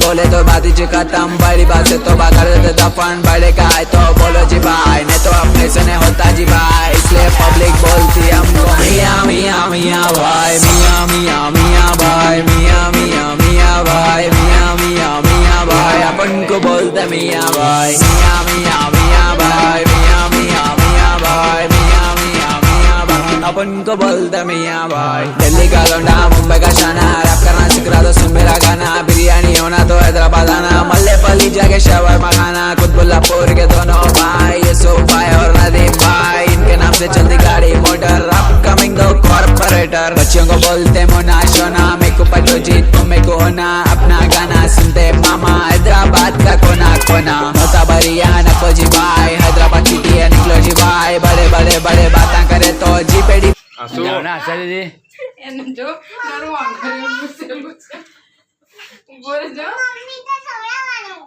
बोले तो बात ही खत्म, बड़ी बात से तो कर देते दफन, बड़े का है तो बोलो जी भाई, नहीं तो अपने से नहीं होता जी भाई, इसलिए पब्लिक बोलती हमको मियाँ मियाँ मियाँ भाई, मियाँ मियाँ मियाँ भाई, मियाँ मियाँ मियाँ भाई, मियाँ मियाँ मियाँ भाई, अपन को बोलते मियाँ भाई, मियाँ मियाँ मियाँ भाई, मियाँ मियाँ मियाँ भाई, मियाँ मियाँ मियाँ भाई, अपन को बोलते मियाँ भाई। दिल्ली का लौंडा मुंबई का शाना, रैप करना सीख रहा तो सुन मेरा गाना, बिरयानी होना तो हैदराबाद आना, मल्ले पली जाके शवरमा खाना, कुतुबुल्लापुर के दोनों भाई, यूसुफ भाई और नदीम भाई, इनके नाम से चलती गाड़ी मोटर, अपकमिंग दो कॉर्पोरेटर, बच्चों को बोलते मोना शोना, मेरे को पटो जीत तो मेरे को होना, अपना गाना सुनते मामा, हैदराबाद का कोना कोना, मोता बरिया नको जी भाई, हैदराबाद सिटी है निकलो जी भाई, बड़े बड़े बड़े बातें करे तो जी पेड़ी ના ચાલી દે એને જો મારું આંખે પૂછેલું છે બોલ જો મમ્મી તો સોળાવાનું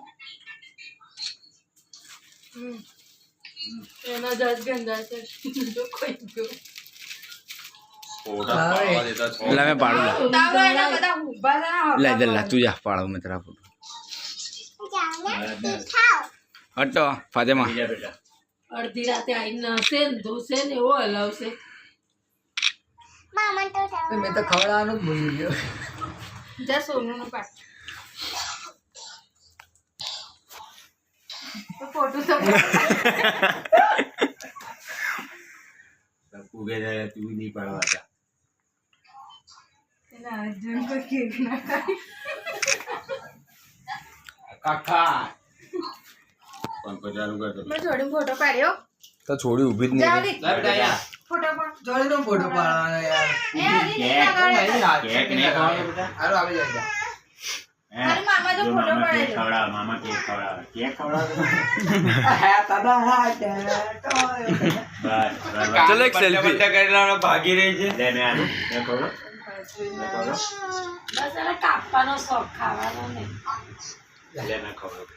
એનો જજ ગંદા છે જો કોઈ ગયો લા મેં પાડું લા તારો એના બધા ઊભા છે લા ઇધર લા તું જા પાડો મેં तेरा फोटो જાને ખાઓ હટો ફાતિમા અડધી રાતે આવીને નસે ને ધોશે ને એવો હલાવશે મામા તો જાવ મેં તો ખવડાવવાનું જ ભૂલી ગયો જા સોનું પાટ તો ફોટો તો એના અર્જુન પર કેક ના ખાય મેં જોડી ફોટો પાડ્યો તો છોડી ઊભી જ નહીં જાલી ફોટો પણ જોડીનો ફોટો પાડવાનો યાર એ હજી કેક નહીં ખાવાનો બેટા હાલો આવી જાય મારી મામા તો ફોટો પાડેલો મામા કેક ખવડાવે હા દાદા હા ચલો એક સેલ્ફી ભાગી રહી છે લે મેં આનું મેં ખવડાવ બસ એને કાપવાનો શોખ ખાવાનો નહીં લે મેં ખવડાવ